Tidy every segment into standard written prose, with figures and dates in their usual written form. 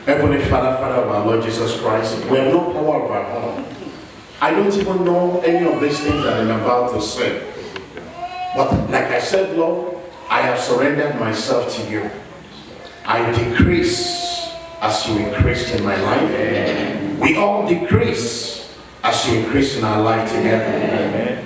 Heavenly Father, Father of our Lord Jesus Christ, we have no power of our own. I don't even know any of these things that I'm about to say. But like I said, Lord, I have surrendered myself to you. I decrease as you increase in my life. Amen. We all decrease as you increase in our life together. Amen.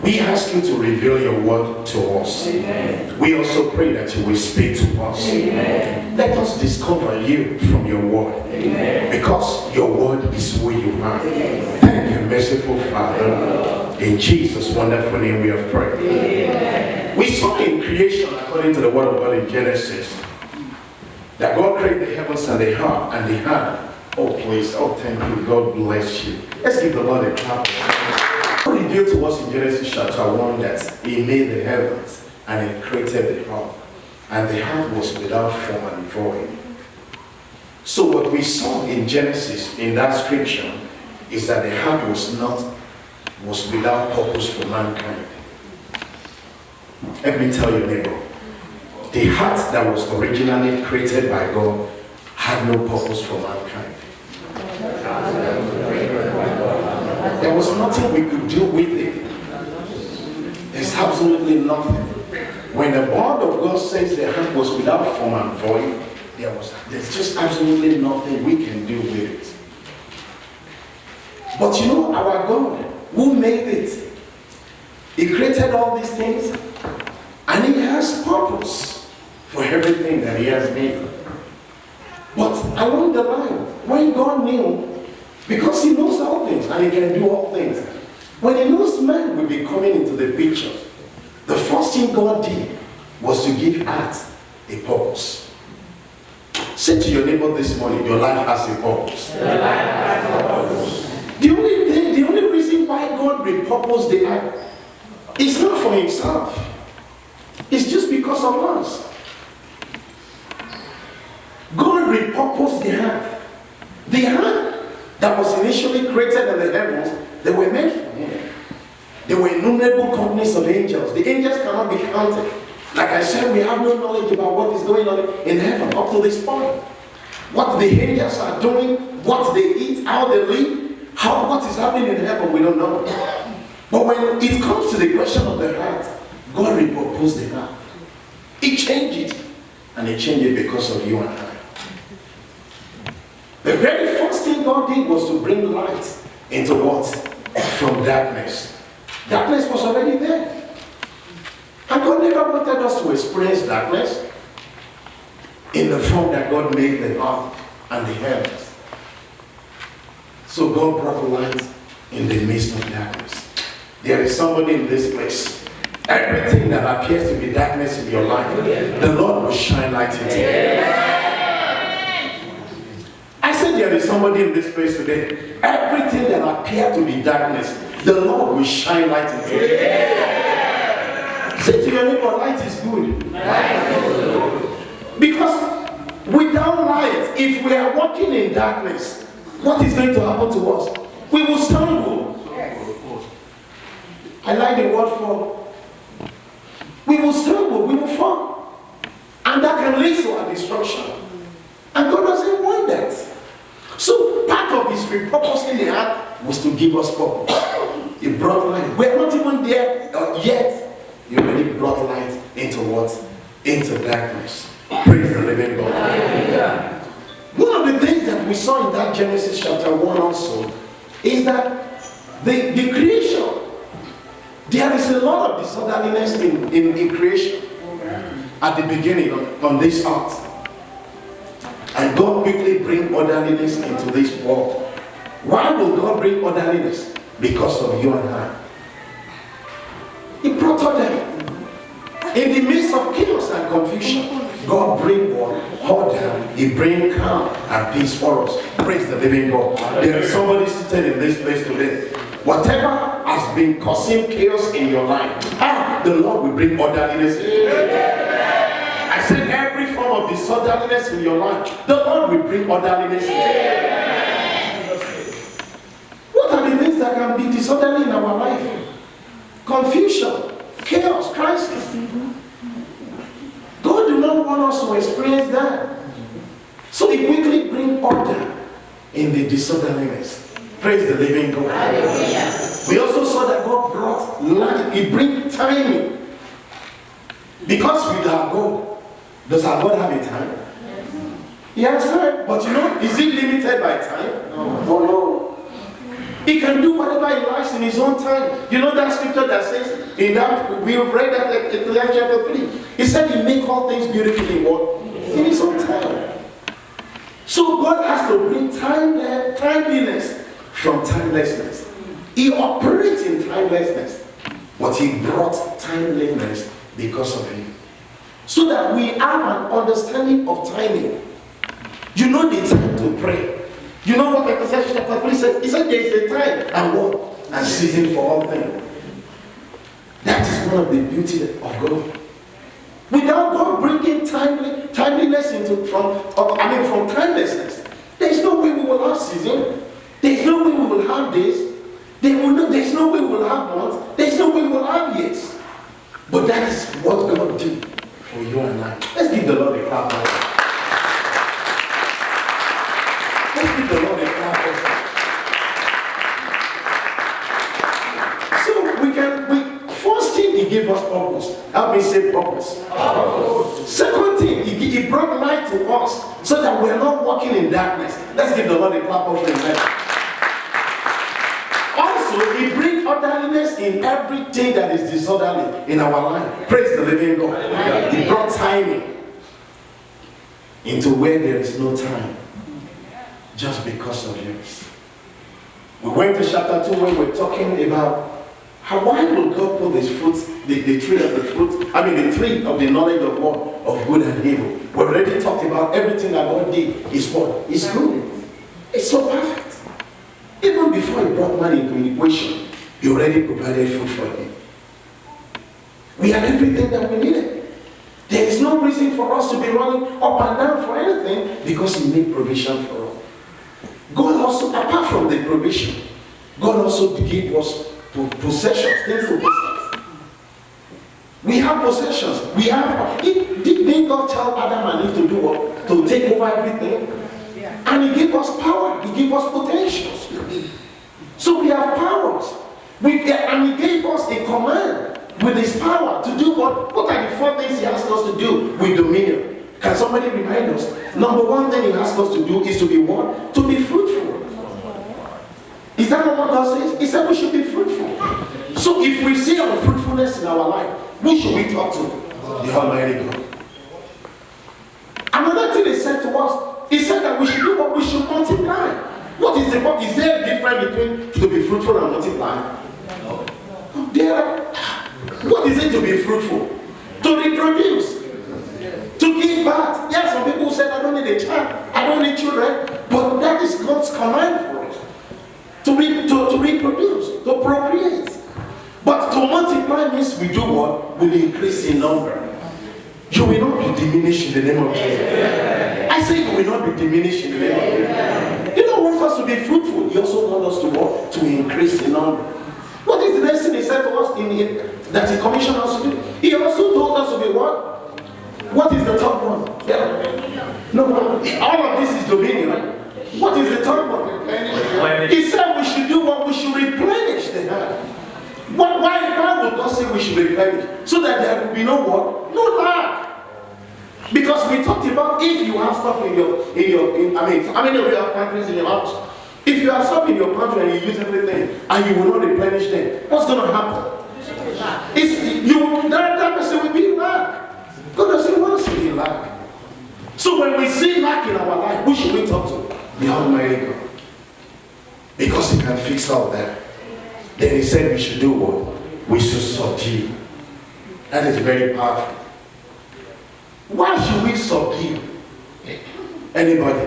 We ask you to reveal your word to us. Amen. We also pray that you will speak to us. Amen. Let us discover you from your word. Amen. Because your word is who you are. Amen. Thank you, merciful Father. In Jesus' wonderful name we have prayed. Amen. We saw in creation, according to the word of God in Genesis, that God created the heavens and the earth and the earth. Oh please, oh thank you, God bless you. Let's give the Lord a clap. God revealed to us in Genesis chapter 1 that he made the heavens and he created the earth. And the earth was without form and void. So what we saw in Genesis, in that scripture, is that the earth was without purpose for mankind. Let me tell your neighbor, the earth that was originally created by God had no purpose for mankind. There was nothing we could do with it. There's absolutely nothing. When the word of God says the earth was without form and void, there's just absolutely nothing we can do with it. But you know, our God, who made it, he created all these things, and he has purpose for everything that he has made. But along the line, when God knew, because he knows all things and he can do all things, when he knows man will be coming into the picture, the first thing God did was to give earth a purpose. Say to your neighbor this morning, your life has a purpose. Your life has a purpose. The only reason why God repurposed the earth is not for himself. It's just because of us. God repurposed the earth. The earth that was initially created in the heavens, they were meant for him. There were innumerable companies of angels. The angels cannot be counted. Like I said, we have no knowledge about what is going on in heaven up to this point. What the angels are doing, what they eat, how they live, what is happening in heaven, we don't know. But when it comes to the question of the earth, God repurposed the earth. He changed it. And he changed it because of you and I. The very first thing God did was to bring light into what? From darkness. Darkness was already there. And God never wanted us to experience darkness in the form that God made the earth and the heavens. So God brought light in the midst of darkness. There is somebody in this place. Everything that appears to be darkness in your life, the Lord will shine light into it. I said there is somebody in this place today. Everything that appears to be darkness, the Lord will shine light into it. Say to your neighbor, light is good. Because without light, if we are walking in darkness, what is going to happen to us? We will stumble. I like the word for. We will stumble, we will fall. And that can lead to our destruction. And God doesn't want that. So part of his repurposing the earth was to give us purpose. He brought light. We're not even there yet. He already brought light into what? Into darkness. Praise the living God. One of the things that we saw in that Genesis chapter 1 also is that the creation, there is a lot of disorderliness in creation at the beginning on this earth. And God quickly bring orderliness into this world. Why will God bring orderliness? Because of you and I. He brought order. In the midst of chaos and confusion, God bring order. He bring calm and peace for us. Praise the living God. There is somebody seated in this place today. Whatever has been causing chaos in your life, the Lord will bring orderliness into it. I said every form of disorderliness in your life, the Lord will bring orderliness into it. What are the things that can be disorderly in our life? Confusion, chaos, crisis. God do not want us to experience that. So he quickly brings order disorderliness. Praise the living God. We also saw that God brought light. He brings timing. Because with our God, does our God have a time? He has time. But is he limited by time? No. He can do whatever he likes in his own time. You know that scripture that says, we have read that in Ecclesiastes chapter 3. He said he make all things beautiful in what? In his own time. So God has to bring timeliness from timelessness. He operates in timelessness, but he brought timeliness because of him. So that we have an understanding of timing. You know the time to pray. You know what Ecclesiastes chapter 3 says? He said there is a time and what? And season for all things. That is one of the beauty of God. Without God bringing timeliness from timelessness, there is no way we will have season. There is no way we will have days. There is no way we will have months. There is no way we will have years. But that is what God did for you and I. Let's give the Lord a clap. Let's give the Lord a clap. So first thing, he gave us purpose. Help me say purpose. Second thing, he brought light to us so that we're not walking in darkness. Let's give the Lord a clap of that. Also, he brings orderliness in everything that is disorderly in our life. Praise the living God. He brought timing into where there is no time. Just because of yours. We went to chapter 2 when we're talking about why will God put this fruit, the tree of the tree of the knowledge of what? Of good and evil. We already talked about everything that God did is what? It's good. It's so perfect. Even before he brought man into the equation, he already provided food for him. We had everything that we needed. There is no reason for us to be running up and down for anything because he made provision for us. God also, apart from the provision, God also gave us possessions, things to possess. We have possessions. Didn't God tell Adam and Eve to do what? To take over everything? And he gave us power. He gave us potentials. So we have powers. And he gave us a command with his power to do what? What are the 4 things he asked us to do with dominion? Can somebody remind us? Number 1 thing he asked us to do is to be what? To be fruitful. Is that not what God says? He said we should be fruitful. So if we see unfruitfulness in our life, who should we talk to? The Almighty God. Another thing he said to us, he said that we should do what? We should multiply. What is the point? Is there a difference between to be fruitful and multiply? No. What is it to be fruitful? To reproduce. To give birth. Yes, some people said, I don't need a child. I don't need children. But that is God's command for us. To reproduce. To procreate. But to multiply means we do what? We increase in number. You will not be diminished in the name of Jesus. I say you will not be diminished in the name of Jesus. He don't want us to be fruitful. He also wants us to what? To increase in number. What is the next thing he said to us that he commissioned us to do? He also told us to be what? What is the third one? Yeah. No, all of this is dominion. What is the third one? He said we should do what? We should replenish the earth. Why would God say we should replenish? So that there will be no what? No lack. Because we talked about if you have stuff in how many of you have pantries in your house? If you have stuff in your pantry and you use everything and you will not replenish them, what's going to happen? That person will be in lack. God doesn't want us to be in lack. So when we see lack in our life, who should we talk to? The Almighty God. Because he can fix all that. Then he said we should do what? We should subdue. That is very powerful. Why should we subdue? Anybody?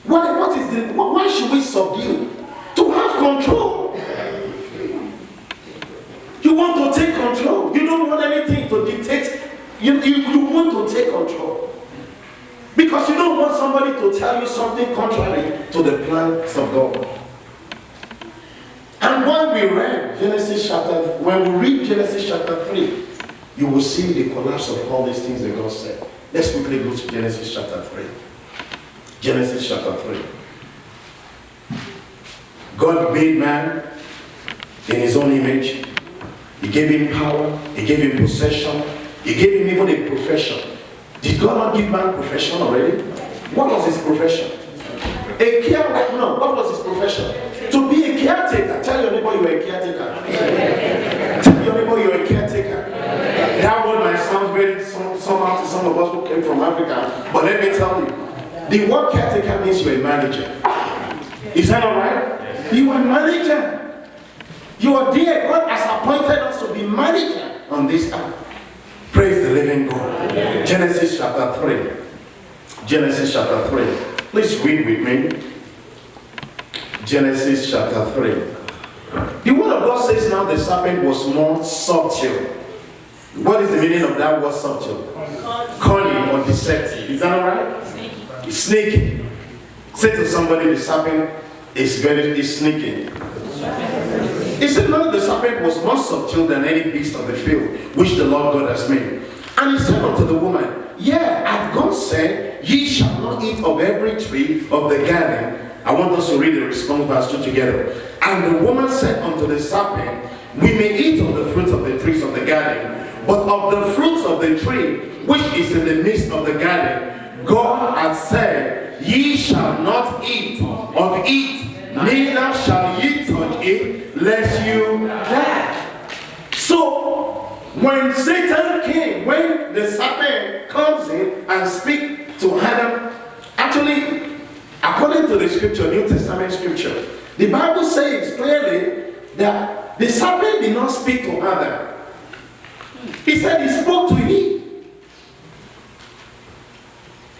Why should we subdue? To have control. You want to take control. You don't want anything to dictate. You want to take control. Because you don't want somebody to tell you something contrary to the plans of God. And when we read Genesis chapter 3, you will see the collapse of all these things that God said. Let's quickly go to Genesis chapter 3. Genesis chapter 3. God made man in his own image. He gave him power. He gave him possession. He gave him even a profession. Did God not give man profession already? What was his profession? What was his profession? To be a caretaker. Tell your neighbor you're a caretaker. Tell your neighbor you're a caretaker. That word might sound very somehow to some of us who came from Africa, but let me tell you, the word caretaker means you're a manager. Is that alright? You are a manager. You are there. God has appointed us to be manager on this earth. Praise the living God. Genesis chapter 3. Genesis chapter 3. Please read with me. Genesis chapter 3. The word of God says now the serpent was more subtle. What is the meaning of that word subtle? Cunning or deceptive. Is that alright? Sneaky. Sneaky. Say to somebody the serpent is sneaky. He said now the serpent was more subtle than any beast of the field which the Lord God has made. And he said unto the woman, hath God said, ye shall not eat of every tree of the garden. I want us to read the response verse 2 together. And the woman said unto the serpent, we may eat of the fruits of the trees of the garden, but of the fruits of the tree which is in the midst of the garden, God hath said, ye shall not eat of it, neither shall ye touch it, lest you die. So, when Satan came, when the serpent comes in and speaks to Adam, actually, according to the scripture, New Testament scripture, the Bible says clearly that the serpent did not speak to Adam. He said he spoke to Eve.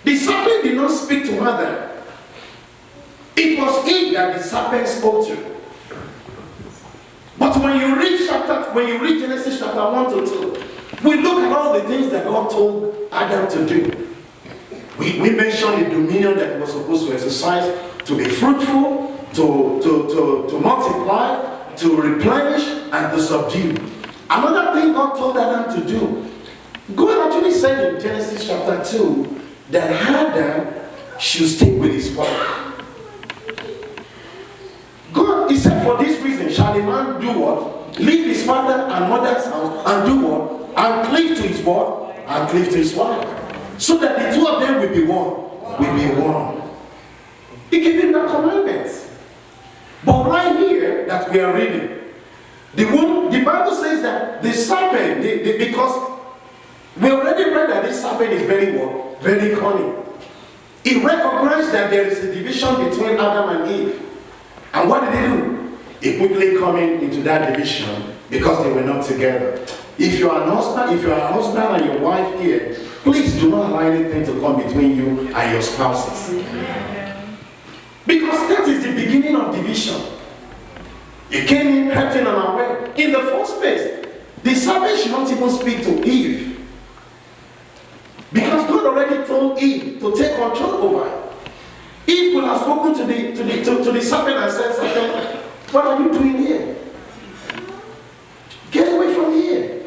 The serpent did not speak to Adam. It was Eve that the serpent spoke to. But when you read Genesis chapter 1 to 2, we look at all the things that God told Adam to do. We mentioned the dominion that he was supposed to exercise, to be fruitful, to multiply, to replenish, and to subdue. Another thing God told Adam to do, God actually said in Genesis chapter 2 that Adam should stay with his wife. God, he said, for this reason shall a man do what? Leave his father and mother's house and do what? And cleave to his what? And cleave to his wife. So that the two of them will be one. Will be one. He gave him that commandment. But right here that we are reading, the Bible says that the serpent, because we already read that this serpent is very what? Very cunning. He recognized that there is a division between Adam and Eve. And what did he do? He quickly coming into that division because they were not together. If you are a husband and your wife here, please do not allow anything to come between you and your spouses. Because that is the beginning of division. You came in, crept in unaware. In the first place, the serpent should not even speak to Eve. Because God already told Eve to take control over it. Eve could have spoken to the serpent and said, serpent, what are you doing here? Get away from here.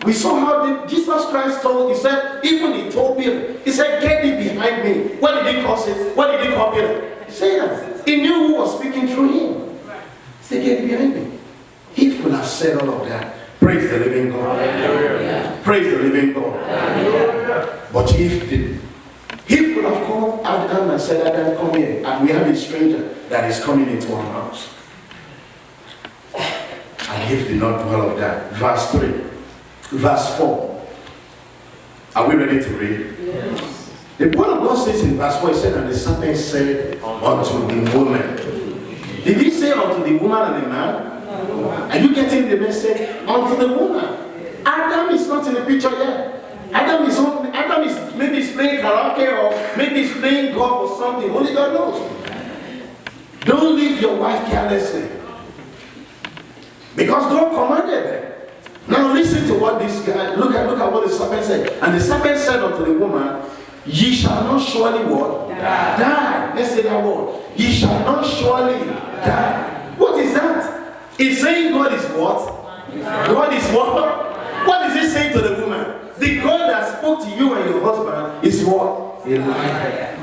We saw how Jesus Christ told, he told Peter, he said, get thee behind me. What did he call it? What did he call Peter? Satan. He knew who was speaking through him. He said, get thee behind me. Eve could have said all of that. Praise the living God. Hallelujah. Praise the living God. Hallelujah. But Eve didn't. He could have called Adam and said, Adam, come here. And we have a stranger that is coming into our house. And Eve did not do all of that. Verse 3. Verse 4. Are we ready to read? Yes. The word of God says in verse 4, it said, and the serpent said unto the woman. Did he say unto the woman and the man? No. Are you getting the message? Unto the woman. Adam is not in the picture yet. Adam is maybe he's playing karaoke or maybe he's playing golf or something. Only God knows. Don't leave your wife carelessly. Because God commanded them. Now listen to what this guy, look at what the serpent said. And the serpent said unto the woman, ye shall not surely what? Die. Let's say that word. Ye shall not surely die. What is that? It's saying God is what? God is what? What is he saying to the woman? The God that spoke to you and your husband is what? A liar.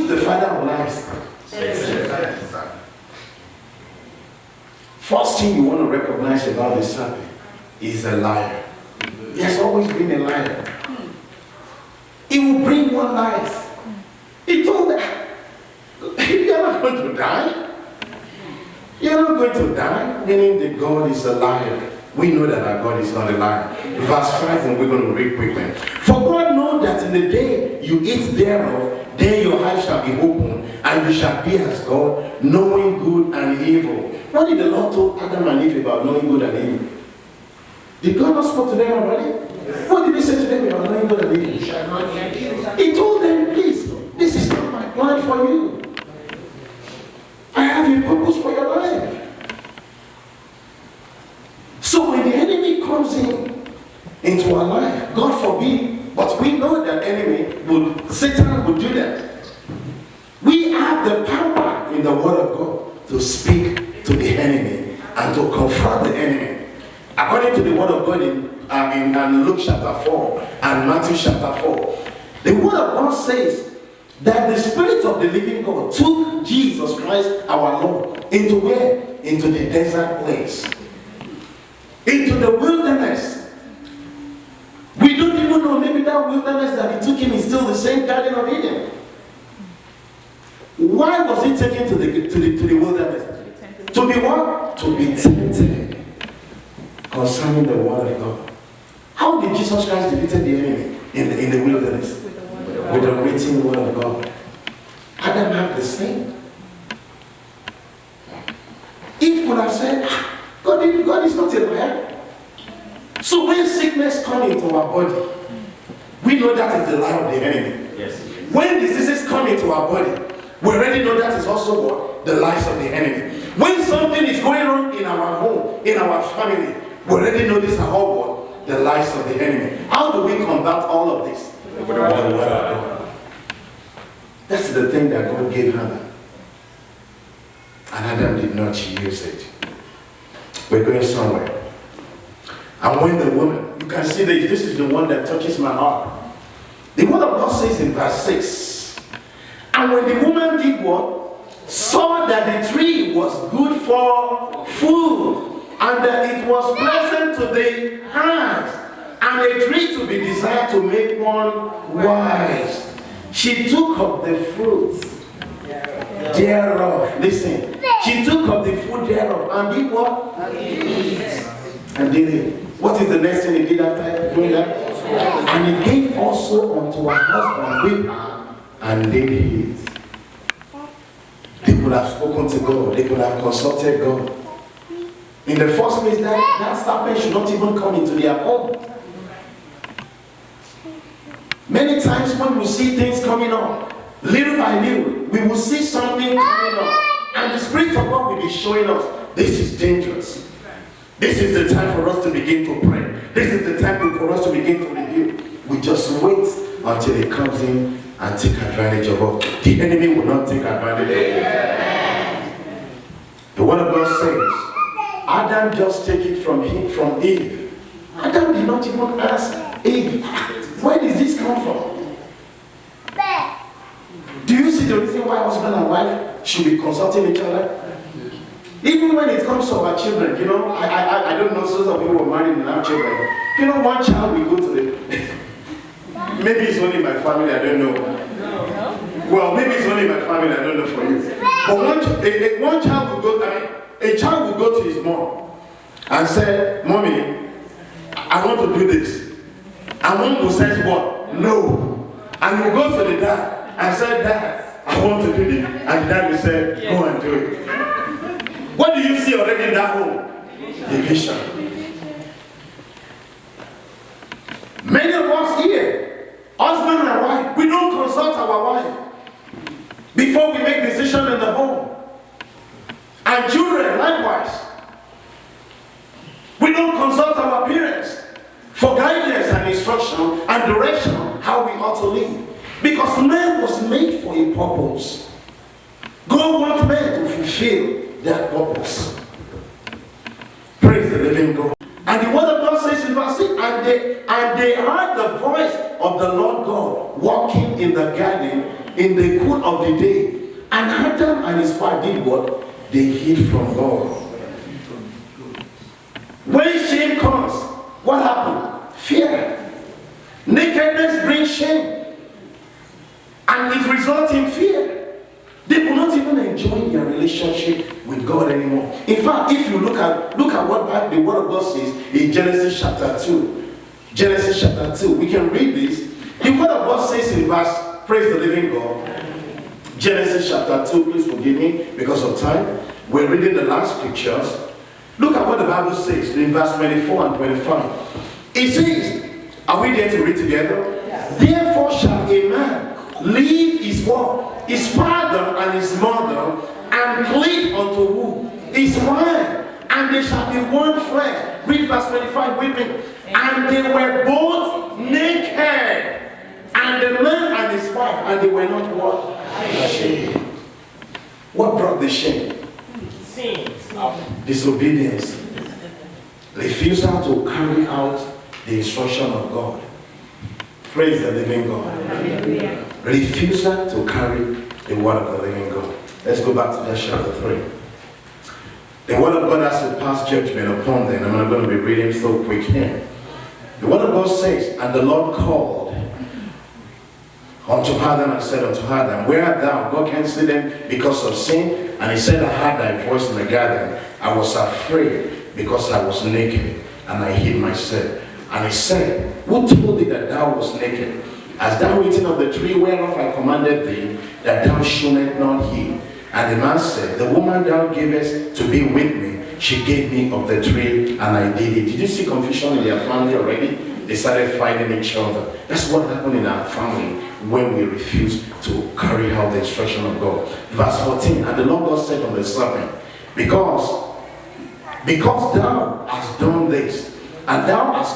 Who's the father of lies? First thing you want to recognize about the serpent is a liar. He has always been a liar. He will bring one lies. He told them, you're not going to die. You're not going to die. Meaning that God is a liar. We know that our God is not a liar. Verse 5, and we're going to read quickly. For God knows that in the day you eat thereof, then your eyes shall be opened, and you shall be as God, knowing good and evil. What did the Lord told Adam and Eve about knowing good and evil? Did God not speak to them already? Yes. What did he say to them about knowing good and evil? He told them, please, this is not my plan for you. I have a purpose for your life. So when the enemy comes into our life, God forbid, but we know that Satan would do that. We have the power in the word of God to speak to the enemy and to confront the enemy. According to the word of God in Luke chapter 4 and Matthew chapter 4, the word of God says that the Spirit of the living God took Jesus Christ our Lord into where? Into the desert place. Into the wilderness. We don't even know, maybe that wilderness that he took him is still the same Garden of Eden. Why was he taken to the wilderness? To be what? To be tempted concerning the word of God. How did Jesus Christ defeat the enemy in the wilderness? With the written word of God. Adam had the same. Eve could have said, God is not a liar. So when sickness comes into our body, we know that is the lie of the enemy. Yes. When diseases come into our body, we already know that is also what? The lies of the enemy. When something is going on in our home, in our family, we already know these are all what? The lies of the enemy. How do we combat all of this? With the word of God. That's the thing that God gave Hannah. And Adam did not use it. We're going somewhere. And when the woman, you can see that this is the one that touches my heart. The word of God says in verse 6, and when the woman did what? Saw that the tree was good for food, and that it was pleasant to the eyes, and a tree to be desired to make one wise. She took of the fruit thereof. Listen. She took of the fruit thereof and did what? And did it. What is the next thing he did after doing that? And he gave also unto her husband with her, and they did it. They could have spoken to God. They could have consulted God. In the first place, that serpent should not even come into their home. Many times when we see things coming on, little by little, we will see something coming on. And the Spirit of God will be showing us, this is dangerous. This is the time for us to begin to pray. This is the time for us to begin to review. We just wait until it comes in and take advantage of us. The enemy will not take advantage of it. The word of God says, Adam just take it from Eve. Adam did not even ask Eve, where does this come from? Do you see the reason why husband and wife should be consulting each other? Even when it comes to our children, you know, I don't know, some people were married and have children. You know, one child will go to the... maybe it's only my family, I don't know. Well, maybe it's only my family, I don't know for you. But one child will go, a child will go to his mom and say, Mommy, I want to do this. And mom will say what? No. And he will go to the dad and say, Dad, I want to do this. And dad will say, go and do it. What do you see already in that home? Division. Many of us here, husband and wife, we don't consult our wife before we make decisions in the home. And children, likewise. We don't consult our parents for guidance and instruction and direction on how we ought to live. Because man was made for a purpose. God wants man to fulfill that purpose. Praise the living God. And the word of God says in verse 6, and they heard the voice of the Lord God walking in the garden in the cool of the day. And Adam and his wife did what? They hid from God. When shame comes, what happened? Fear. Nakedness brings shame. And it results in fear. They will not even enjoy their relationship with God anymore. In fact, if you look at what the Word of God says in Genesis chapter 2. Genesis chapter 2. We can read this. The Word of God says in verse, praise the living God. Genesis chapter 2, please forgive me because of time. We're reading the last pictures. Look at what the Bible says in verse 24 and 25. It says, are we there to read together? Yes. Therefore shall a man leave his what? His father and his mother, and cleave unto who? His wife, and they shall be one flesh. Read verse 25 with me. And they were both naked, and the man and his wife, and they were not what? Ashamed. What brought the shame? Sin. Disobedience. Refusal to carry out the instruction of God. Praise the living God. Refusal to carry the word of the living God. Let's go back to that chapter 3. The word of God has to pass judgment upon them. I'm not going to be reading so quick here. The word of God says, and the Lord called unto Adam and said unto Adam, where art thou? God can't see them because of sin. And he said, I heard thy voice in the garden. I was afraid because I was naked, and I hid myself. And he said, who told thee that thou wast naked? Hast thou eaten of the tree whereof I commanded thee, that thou shouldest not eat? And the man said, the woman thou gavest to be with me, she gave me of the tree, and I did it. Did you see confusion in their family already? They started fighting each other. That's what happened in our family when we refuse to carry out the instruction of God. Verse 14, and the Lord God said unto the serpent, because thou hast done this, and thou art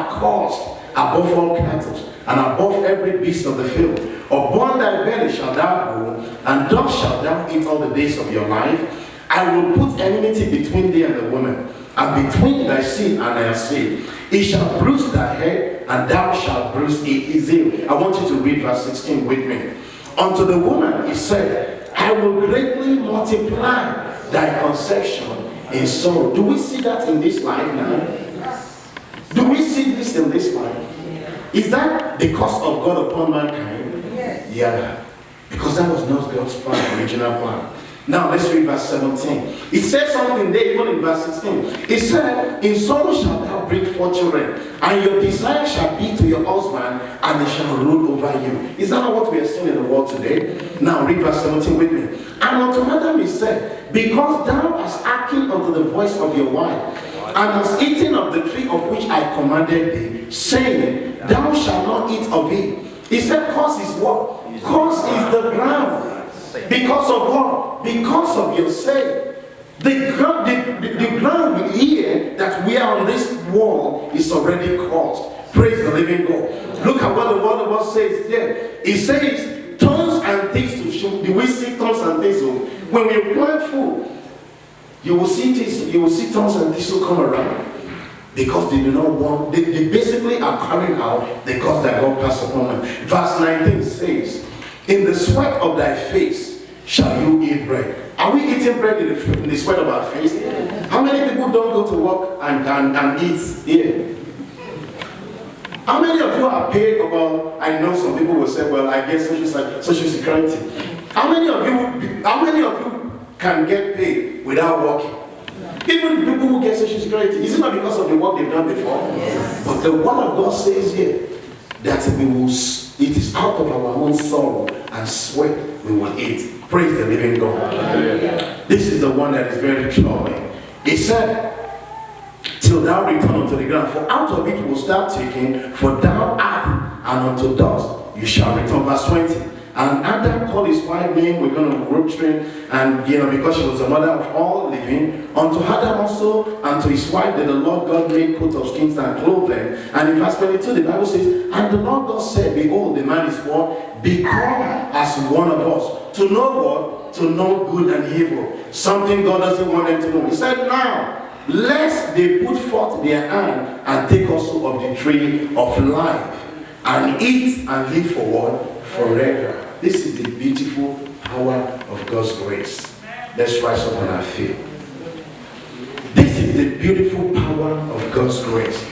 caused above all cattle, and above every beast of the field. Upon thy belly shalt thou go, and thus shalt thou eat all the days of your life. I will put enmity between thee and the woman, and between thy seed and thy seed. It shall bruise thy head, and thou shalt bruise his heel. I want you to read verse 16 with me. Unto the woman he said, I will greatly multiply thy conception in sorrow. Do we see that in this life now? Do we see this in this life? Is that the curse of God upon mankind? Yes. Yeah. Because that was not God's plan, original plan. Now let's read verse 17. It says something there, even in verse 16. It said, in sorrow shalt thou bring forth children, and your desire shall be to your husband, and they shall rule over you. Is that not what we are seeing in the world today? Now read verse 17 with me. And unto Adam he said, because thou hast hearkened unto the voice of your wife, and hast eaten of the tree of which I commanded thee, saying, thou shalt not eat of it. He said, cause is what? Cause is the ground. Because of what? Because of your sake. The ground here that we are on this wall is already caused. Praise the living God. Look at what the word of God says there. It says, thorns and thistles. Do we see thorns and thistles? When we plant food, you will see thorns and thistles come around. Because they do not want, they basically are carrying out the cause that God passed upon them. Verse 19 says, in the sweat of thy face shall you eat bread. Are we eating bread in the sweat of our face? Yeah. How many people don't go to work and eat here? How many of you are paid about, I know some people will say, well, I get social security. How many of you can get paid without working? Even people who get social security, is it not because of the work they've done before? Yes. But the word of God says here that it is out of our own sorrow and sweat we will eat. Praise the living God. Yeah. This is the one that is very troubling. It said, till thou return unto the ground, for out of it wilt thou taken, for thou art, and unto dust you shall return. Verse 20. And Adam called his wife name, we're going to road train, and because she was the mother of all living, unto Adam also, and to his wife did the Lord God make coat of skins and clothe them. And in verse 22, the Bible says, and the Lord God said, behold, the man is what? Become as one of us. To know what? To know good and evil. Something God doesn't want them to know. He said, now, lest they put forth their hand and take also of the tree of life, and eat and live for what? Forever. This is the beautiful power of God's grace. Let's rise up on our feet. This is the beautiful power of God's grace.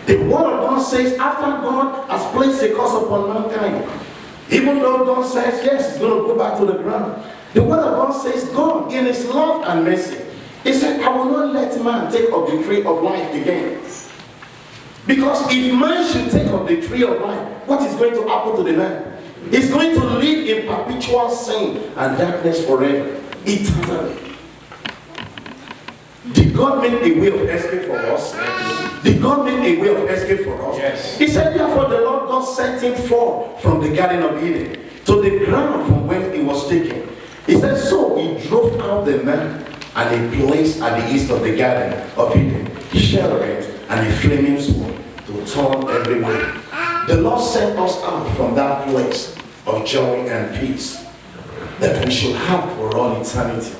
The word of God says after God has placed a curse upon mankind, even though God says yes, it's going to go back to the ground, the word of God says God in his love and mercy, he said, I will not let man take of the tree of life again. Because if man should take of the tree of life, what is going to happen to the man? He's going to live in perpetual sin and darkness forever, eternally. Did God make a way of escape for us? Did God make a way of escape for us? Yes. He said, therefore the Lord God sent him forth from the Garden of Eden to the ground from whence he was taken. He said, so he drove out the man and he placed at the east of the Garden of Eden cherubim and a flaming sword to turn every way. The Lord sent us out from that place of joy and peace that we should have for all eternity.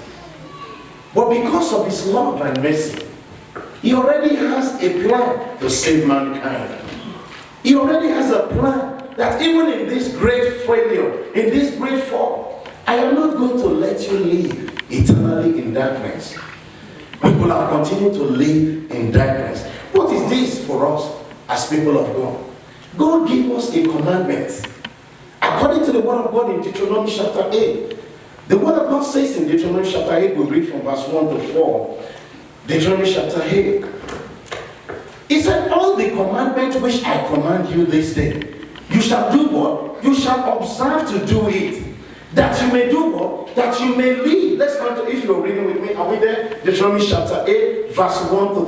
But because of his love and mercy, he already has a plan to save mankind. He already has a plan that even in this great failure, in this great fall, I am not going to let you live eternally in darkness. People have continued to live in darkness. What is this for us as people of God? God gave us a commandment. According to the word of God in Deuteronomy chapter 8, the word of God says in Deuteronomy chapter 8, we read from verse 1 to 4. Deuteronomy chapter 8. He said, all the commandments which I command you this day, you shall do what? You shall observe to do it. That you may do what? That you may live. Let's come to, if you're reading with me, are we there? Deuteronomy chapter 8, verse 1 to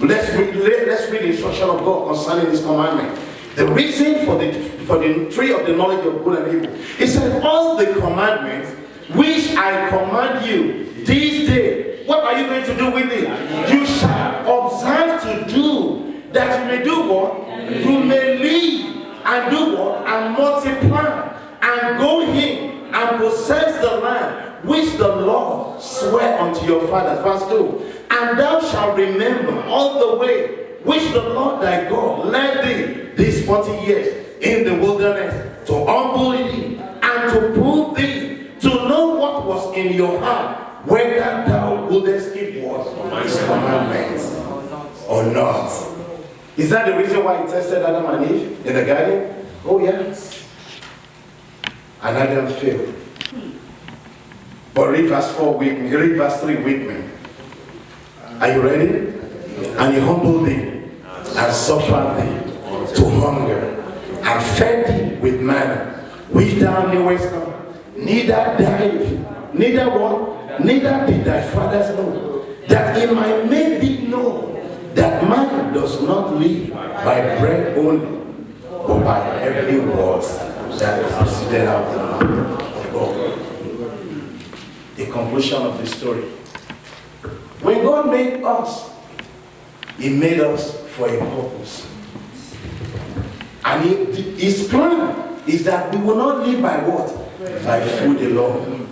3. Let's read the instruction of God concerning this commandment. The reason for the tree of the knowledge of good and evil. He said, all the commandments which I command you this day, what are you going to do with it? You shall observe to do, that you may do what? You may live and do what? And multiply and go in and possess the land which the Lord sware unto your fathers. Verse 2. And thou shalt remember all the way which the Lord thy God led thee these 40 years in the wilderness, to humble thee and to prove thee, to know what was in your heart, whether thou wouldest keep what? His commandments or not. Is that the reason why he tested Adam and Eve in the garden? Oh yes. And Adam failed. But read verse 4 with me, read verse 3 with me. Are you ready? And he humbled thee and suffered thee to hunger and fed thee with manna, which thou knewest not, neither what? Neither did thy fathers know, that it might make thee know that man does not live by bread only, but by every word that proceeded out of the mouth of God. The conclusion of the story. When God made us, he made us for a purpose. And his plan is that we will not live by what? By food alone.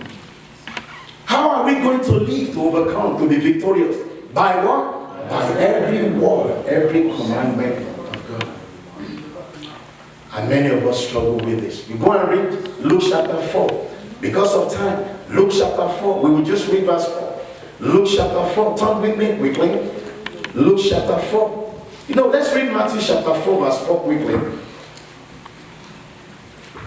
How are we going to live to overcome, to be victorious? By what? By every word, every commandment of God. And many of us struggle with this. You go and read Luke chapter 4. Because of time, Luke chapter 4, we will just read verse 4. Luke chapter 4, turn with me quickly. Luke chapter 4. You know, let's read Matthew chapter 4, verse 4 quickly.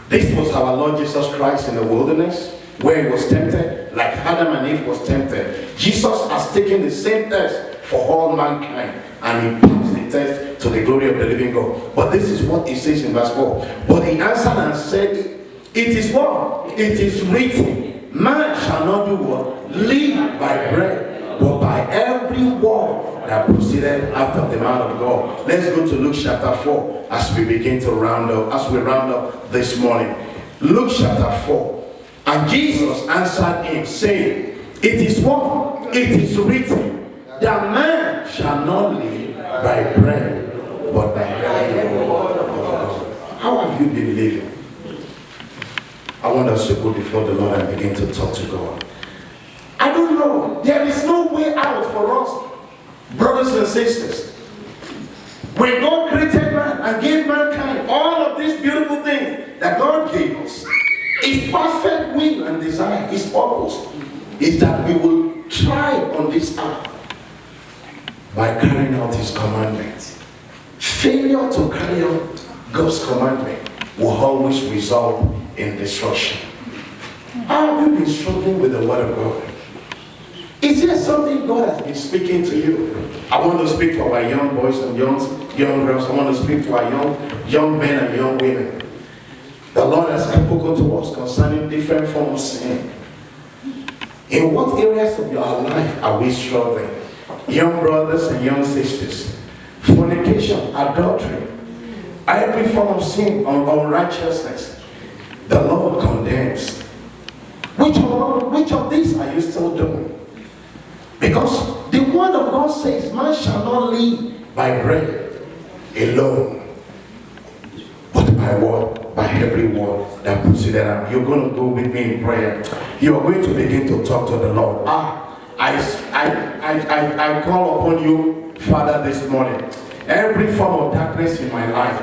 This was our Lord Jesus Christ in the wilderness, where he was tempted, like Adam and Eve was tempted. Jesus has taken the same test for all mankind, and he passed the test to the glory of the living God. But this is what he says in verse 4. But he answered and said, it is what? It is written, man shall not do what? Live by bread, but by every word that proceeded out of the mouth of God. Let's go to Luke chapter 4 as we begin to round up this morning. Luke chapter 4. And Jesus answered him, saying, it is what? It is written, that man shall not live by bread, but by every word of God. How have you been living? I want us to go before the Lord and begin to talk to God. I don't know. There is no way out for us, brothers and sisters. When God created man and gave mankind all of that God gave us, His perfect will and desire, His purpose, is that we will thrive on this earth by carrying out His commandments. Failure to carry out God's commandment will always result in destruction. How have you been struggling with the Word of God? Is there something God has been speaking to you? I want to speak to our young boys and young girls. I want to speak to our young men and young women. The Lord has spoken to us concerning different forms of sin. In what areas of your life are we struggling? Young brothers and young sisters. Fornication, adultery, every form of sin, unrighteousness, the Lord condemns. Which of these are you still doing? Because the Word of God says, man shall not live by bread alone, but by what? By every word that proceeded out. You're going to go with me in prayer. You're going to begin to talk to the Lord. I call upon you, Father, this morning. Every form of darkness in my life,